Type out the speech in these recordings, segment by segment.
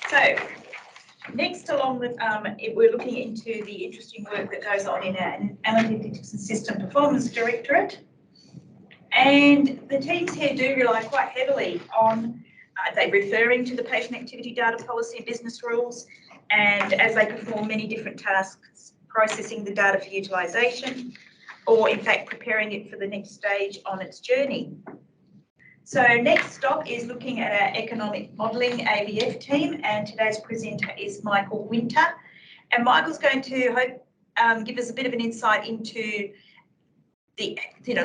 So next along with, we're looking into the interesting work that goes on in our Analytics and System Performance Directorate. And the teams here do rely quite heavily on, they referring to the patient activity data policy and business rules, and as they perform many different tasks, processing the data for utilisation, or in fact preparing it for the next stage on its journey. So next stop is looking at our economic modelling ABF team, and today's presenter is Michael Winter. And Michael's going to give us a bit of an insight into the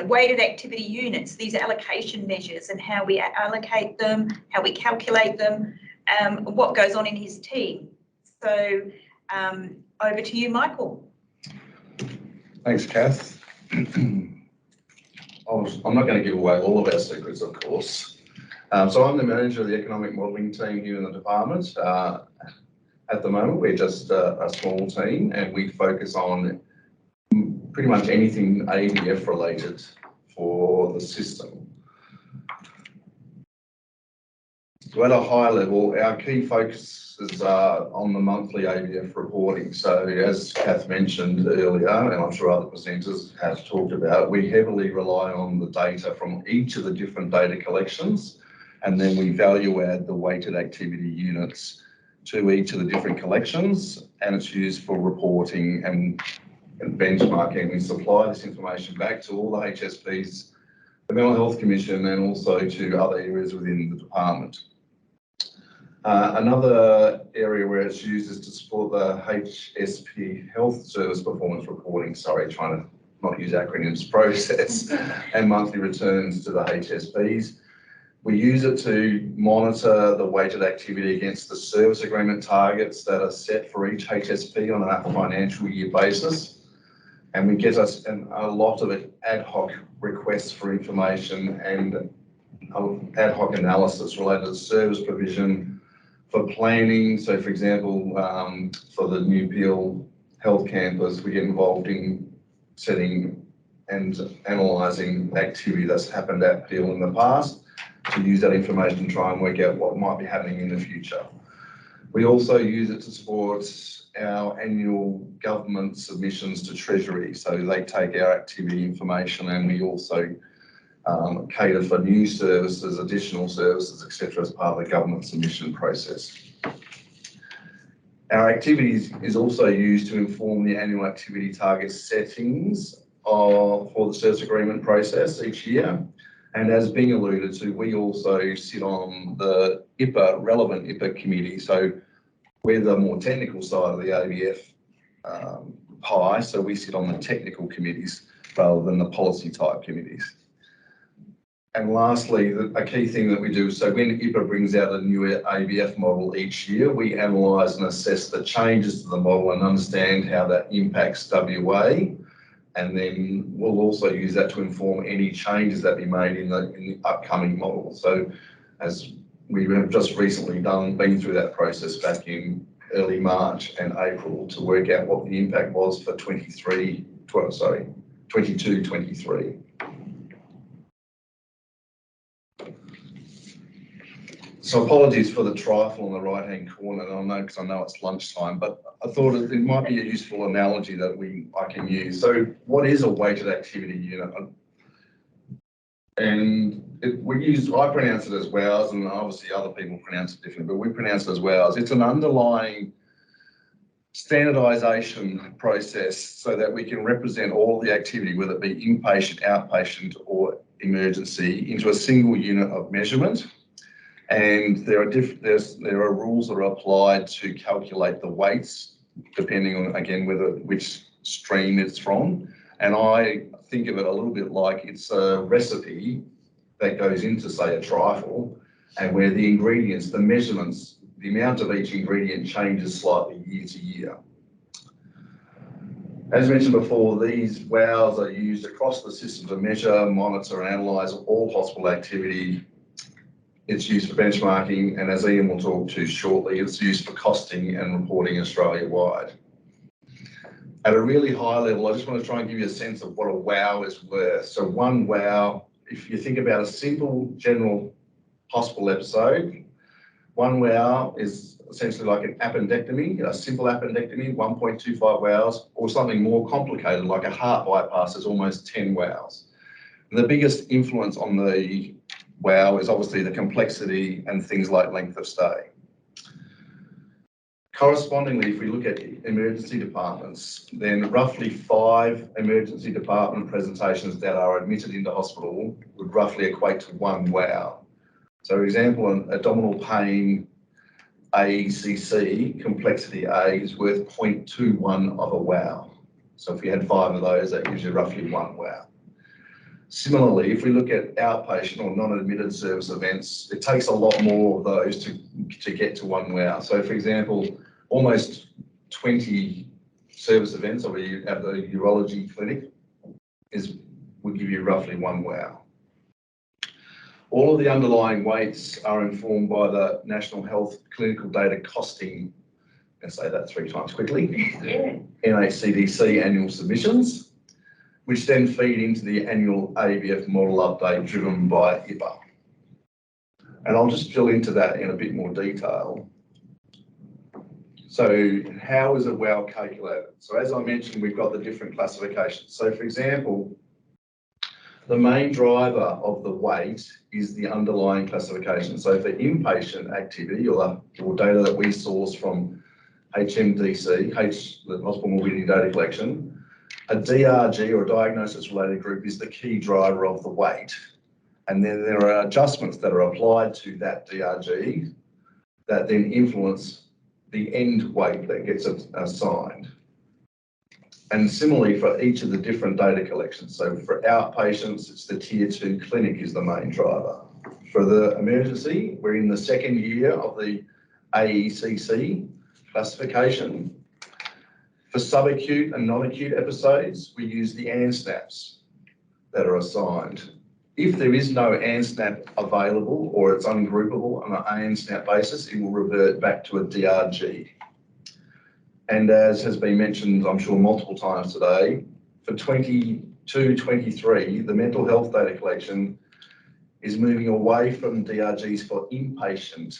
weighted activity units, these allocation measures, and how we allocate them, how we calculate them, what goes on in his team. So over to you, Michael. Thanks, Kath. I'm not going to give away all of our secrets, of course. So I'm the manager of the economic modelling team here in the department. At the moment, we're just a small team, and we focus on pretty much anything ABF related for the system. So at a high level, our key focuses are on the monthly ABF reporting. So as Kath mentioned earlier, and I'm sure other presenters have talked about, we heavily rely on the data from each of the different data collections, and then we value add the weighted activity units to each of the different collections, and it's used for reporting and benchmarking. We supply this information back to all the HSPs, the Mental Health Commission, and also to other areas within the department. Another area where it's used is to support the HSP Health Service Performance Reporting, trying to not use acronyms, process, and monthly returns to the HSPs. We use it to monitor the weighted activity against the service agreement targets that are set for each HSP on a financial year basis. And we get us a lot of ad hoc requests for information and ad hoc analysis related to service provision, for planning. So for example, for the New Peel Health Campus, we get involved in setting and analysing activity that's happened at Peel in the past, to use that information to try and work out what might be happening in the future. We also use it to support our annual government submissions to Treasury. So they take our activity information, and we also cater for new services, additional services, etc., as part of the government submission process. Our activities is also used to inform the annual activity target settings for the service agreement process each year. And as being alluded to, we also sit on the relevant IPA committee. So we're the more technical side of the ABF pie, so we sit on the technical committees rather than the policy type committees. And lastly, a key thing that we do, so when IPA brings out a new ABF model each year, we analyse and assess the changes to the model and understand how that impacts WA. And then we'll also use that to inform any changes that be made in the upcoming model. So as we have just recently been through that process back in early March and April to work out what the impact was for 22-23. So apologies for the trifle on the right-hand corner, and I know because I know it's lunchtime, but I thought it might be a useful analogy that I can use. So what is a weighted activity unit? And I pronounce it as WOWs, and obviously other people pronounce it differently, but we pronounce it as WOWs. It's an underlying standardisation process so that we can represent all the activity, whether it be inpatient, outpatient, or emergency, into a single unit of measurement. And there are rules that are applied to calculate the weights, depending on, again, which stream it's from. And I think of it a little bit like it's a recipe that goes into, say, a trifle, and where the ingredients, the measurements, the amount of each ingredient changes slightly year to year. As mentioned before, these WOWs are used across the system to measure, monitor, and analyse all hospital activity. It's used for benchmarking, and as Ian will talk to shortly, it's used for costing and reporting Australia-wide. At a really high level, I just want to try and give you a sense of what a WOW is worth. So one WOW, if you think about a simple general hospital episode, one WOW is essentially like an appendectomy, a simple appendectomy, 1.25 wows, or something more complicated like a heart bypass is almost 10 wows. And the biggest influence on the wow is obviously the complexity and things like length of stay. Correspondingly, if we look at emergency departments, then roughly 5 emergency department presentations that are admitted into hospital would roughly equate to 1 wow. So for example, an abdominal pain AECC, complexity A, is worth 0.21 of a wow. So if you had 5 of those, that gives you roughly 1 wow. Similarly, if we look at outpatient or non-admitted service events, it takes a lot more of those to get to 1 wow. So for example, almost 20 service events at the urology clinic would give you roughly 1 wow. All of the underlying weights are informed by the National Health Clinical Data Costing, I'm going to say that 3 times quickly, Yeah. NHCDC annual submissions, which then feed into the annual ABF model update driven by IPA. And I'll just drill into that in a bit more detail. So how is a wow calculated? So as I mentioned, we've got the different classifications. So for example, the main driver of the weight is the underlying classification. So for inpatient activity or data that we source from HMDC, the Hospital Morbidity Data Collection, a DRG or diagnosis related group is the key driver of the weight. And then there are adjustments that are applied to that DRG that then influence the end weight that gets assigned. And similarly for each of the different data collections. So for outpatients, it's the tier 2 clinic is the main driver. For the emergency, we're in the 2nd year of the AECC classification. For subacute and non-acute episodes, we use the ANSNAPs that are assigned. If there is no ANSNAP available or it's ungroupable on an ANSNAP basis, it will revert back to a DRG. And as has been mentioned, I'm sure multiple times today, for 22-23, the mental health data collection is moving away from DRGs for inpatient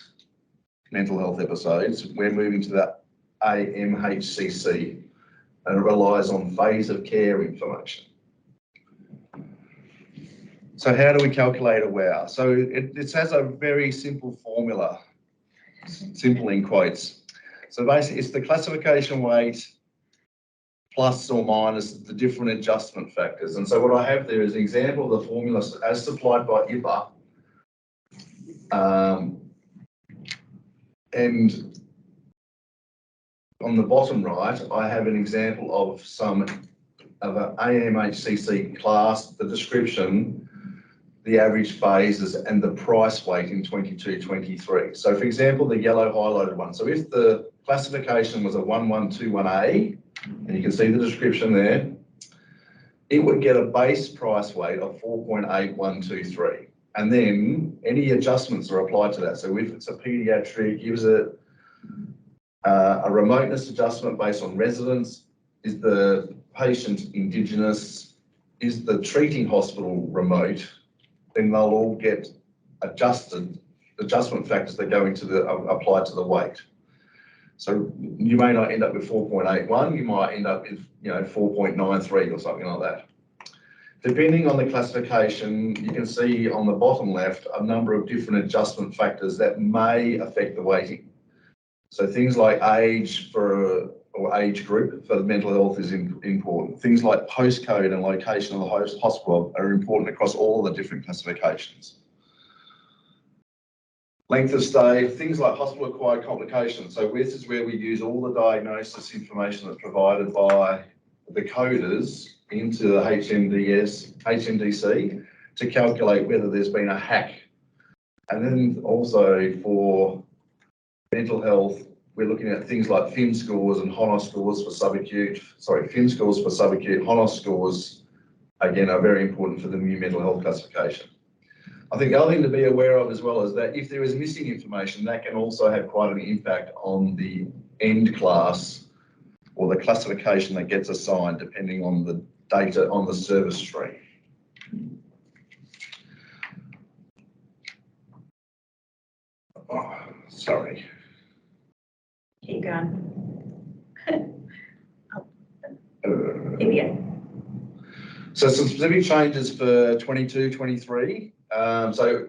mental health episodes. We're moving to the AMHCC, and it relies on phase of care information. So how do we calculate a wow? So it has a very simple formula, simple in quotes. So basically it's the classification weight plus or minus the different adjustment factors. And so what I have there is an example of the formula as supplied by IPA. And on the bottom right, I have an example of an AMHCC class, the description, the average phases and the price weight in 22-23. So for example, the yellow highlighted one. So if the classification was a 1121A, and you can see the description there, it would get a base price weight of 4.8123. And then any adjustments are applied to that. So if it's a pediatric, gives it a remoteness adjustment based on residence. Is the patient Indigenous? Is the treating hospital remote? Then they'll all get adjustment factors that go into applied to the weight. So you may not end up with 4.81, you might end up with 4.93 or something like that. Depending on the classification, you can see on the bottom left a number of different adjustment factors that may affect the weighting. So things like age or age group for the mental health is important. Things like postcode and location of the host hospital are important across all the different classifications. Length of stay, things like hospital-acquired complications. So this is where we use all the diagnosis information that's provided by the coders into the HMDC to calculate whether there's been a hack. And then also for mental health, we're looking at things like FIM scores and HONOS scores for subacute. Sorry, FIM scores for subacute. HONOS scores, again, are very important for the new mental health classification. I think the other thing to be aware of as well is that if there is missing information, that can also have quite an impact on the end class or the classification that gets assigned depending on the data on the service stream. Oh, sorry. everyone. Here we go. So some specific changes for 22-23. So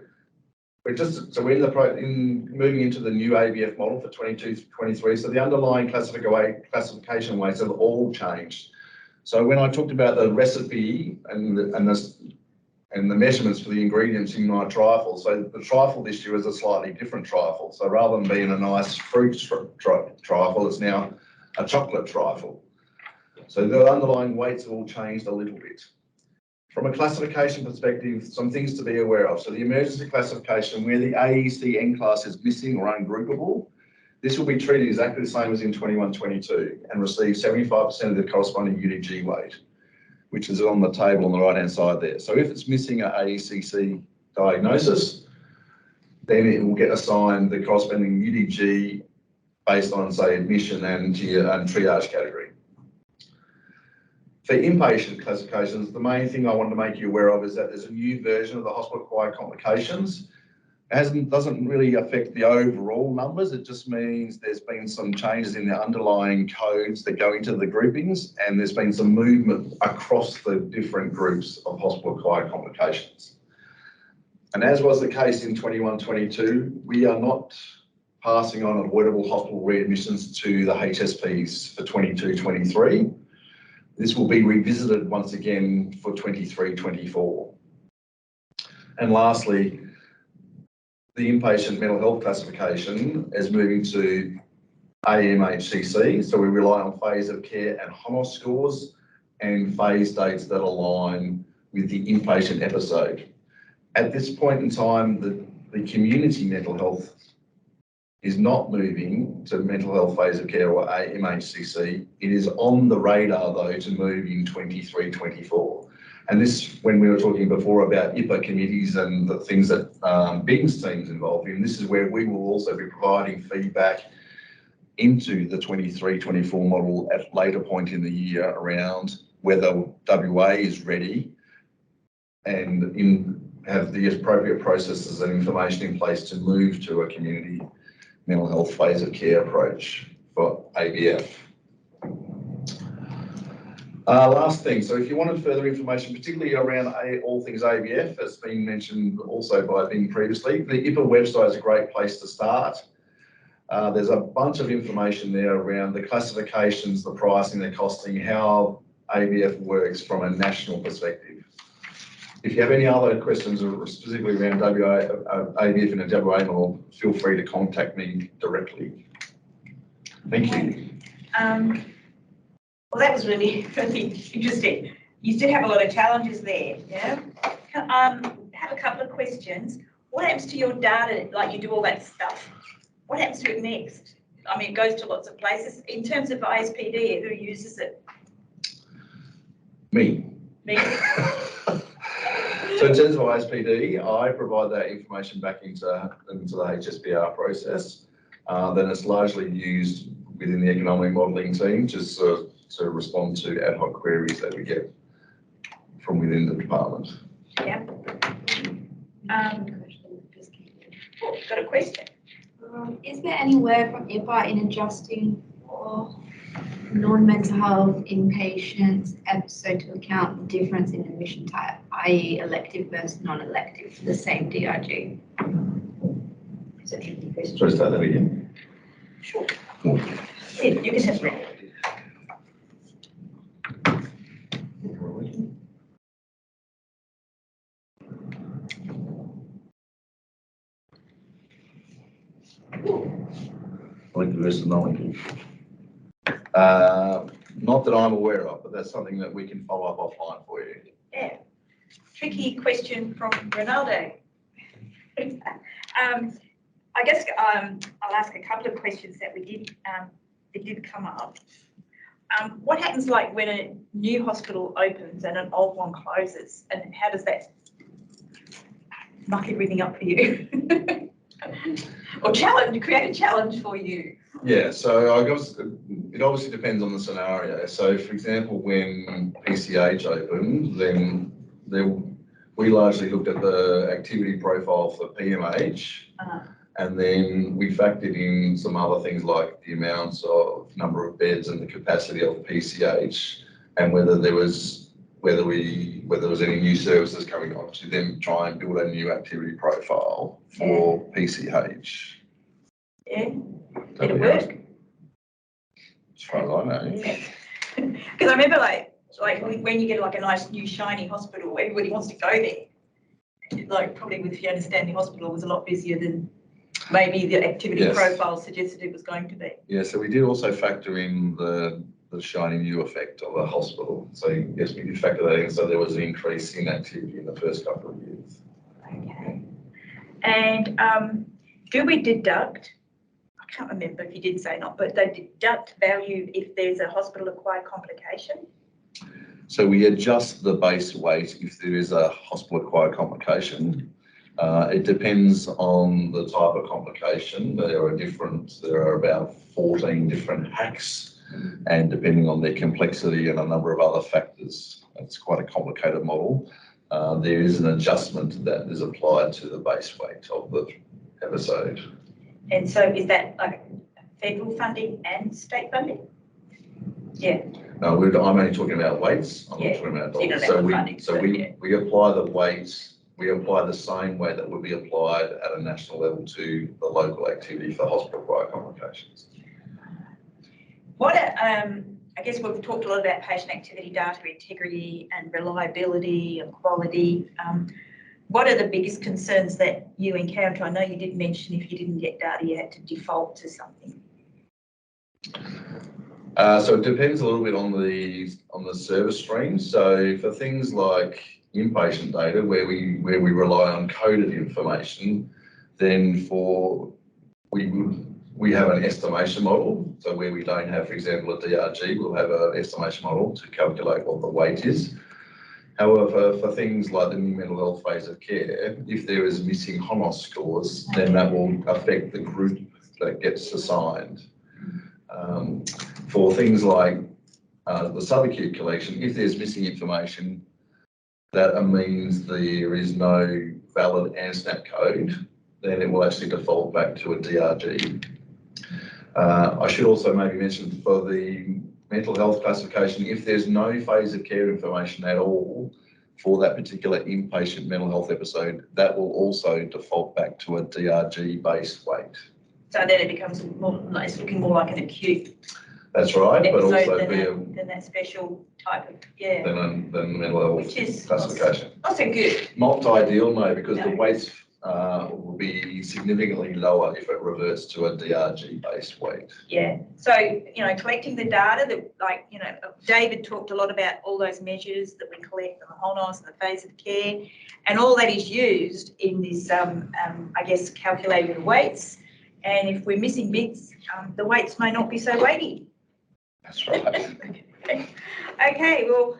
we're in moving into the new ABF model for 22-23. So the underlying classification weights have all changed. So when I talked about the recipe and the measurements for the ingredients in my trifle, so the trifle this year is a slightly different trifle. So rather than being a nice fruit trifle, it's now a chocolate trifle. So the underlying weights have all changed a little bit. From a classification perspective, some things to be aware of. So the emergency classification, where the AEC N class is missing or ungroupable, this will be treated exactly the same as in 21-22 and receive 75% of the corresponding UDG weight, which is on the table on the right-hand side there. So if it's missing an AECC diagnosis, then it will get assigned the corresponding UDG based on, say, admission and triage category. For inpatient classifications, the main thing I wanted to make you aware of is that there's a new version of the hospital-acquired complications. It doesn't really affect the overall numbers. It just means there's been some changes in the underlying codes that go into the groupings, and there's been some movement across the different groups of hospital-acquired complications. And as was the case in 21-22, we are not passing on avoidable hospital readmissions to the HSPs for 22-23. This will be revisited once again for 23-24. And lastly, the inpatient mental health classification is moving to AMHCC. So we rely on phase of care and HONOS scores and phase dates that align with the inpatient episode. At this point in time, the community mental health is not moving to mental health phase of care or MHCC. It is on the radar though to move in 23-24. And this, when we were talking before about IPA committees and the things that BING's team's involved in, this is where we will also be providing feedback into the 23-24 model at a later point in the year around whether WA is ready and have the appropriate processes and information in place to move to a community mental health phase of care approach for ABF. Last thing, so if you wanted further information, particularly around all things ABF, as been mentioned also by Bing previously, the IPA website is a great place to start. There's a bunch of information there around the classifications, the pricing, the costing, how ABF works from a national perspective. If you have any other questions specifically around ABF in a WA model, feel free to contact me directly. Thank you. Well, that was really, really interesting. You did have a lot of challenges there, yeah? Have a couple of questions. What happens to your data, like you do all that stuff? What happens to it next? I mean, it goes to lots of places. In terms of ISPD, who uses it? Me. So in terms of ISPD, I provide that information back into the HSPR process. Then it's largely used within the economic modelling team just to respond to ad hoc queries that we get from within the department. Yeah. Got a question? Is there any way from IPA in adjusting for non-mental health inpatient episode to account the difference in admission type, i.e. elective versus non-elective for the same DRG? Is that any question? Sorry, start that again. Sure. Yeah, you can have that. Elective versus non-elective. Not that I'm aware of, but that's something that we can follow up offline for you. Yeah. Tricky question from Ronaldo. I guess I'll ask a couple of questions that did come up. What happens like when a new hospital opens and an old one closes, and how does that muck everything up for you? Or create a challenge for you? Yeah, so I guess it obviously depends on the scenario. So, for example, when PCH opened, then we largely looked at the activity profile for PMH And then we factored in some other things like the amounts of number of beds and the capacity of PCH, and whether there was any new services coming on to them try and build a new activity profile for PCH. Yeah, did it work? As far as I know. Because I remember like when you get like a nice new shiny hospital, everybody wants to go there. Like probably with Fiona Stanley Hospital was a lot busier than maybe the activity profile suggested it was going to be. Yeah, so we did also factor in the shiny new effect of a hospital. So yes, we did factor that in. So there was an increase in activity in the first couple of years. Okay. And do we deduct? I can't remember if you did say not, but they deduct value if there's a hospital-acquired complication. So we adjust the base weight if there is a hospital-acquired complication. It depends on the type of complication. There are about 14 different hacks, and depending on their complexity and a number of other factors, it's quite a complicated model. There is an adjustment that is applied to the base weight of the episode. And so is that like federal funding and state funding? Yeah. No, I'm only talking about weights. I'm not talking about dollars. We apply the weights. We apply the same weight that would be applied at a national level to the local activity for hospital-acquired complications. What I guess we've talked a lot about patient activity data integrity and reliability and quality. What are the biggest concerns that you encounter? I know you did mention if you didn't get data, you had to default to something. So it depends a little bit on the service stream. So for things like inpatient data, where we rely on coded information, then we have an estimation model. So where we don't have, for example, a DRG, we'll have an estimation model to calculate what the weight is. However, for things like the new mental health phase of care, if there is missing HONOS scores, then that will affect the group that gets assigned. For things like the subacute collection, if there's missing information, that means there is no valid ANSNAP code, then it will actually default back to a DRG. I should also maybe mention for the mental health classification, if there's no phase of care information at all for that particular inpatient mental health episode, that will also default back to a DRG based weight. So then it becomes it's looking more like an acute. That's right, but also than that special type of than the mental health which is classification. Also good. Not ideal, no, because the weights will be significantly lower if it reverts to a DRG based weight. Yeah. So collecting the data that David talked a lot about all those measures that we collect on the HONOS and the phase of care, and all that is used in this I guess calculating the weights. And if we're missing bits, the weights may not be so weighty. That's right. Okay, well,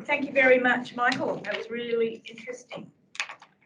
thank you very much, Michael. That was really interesting.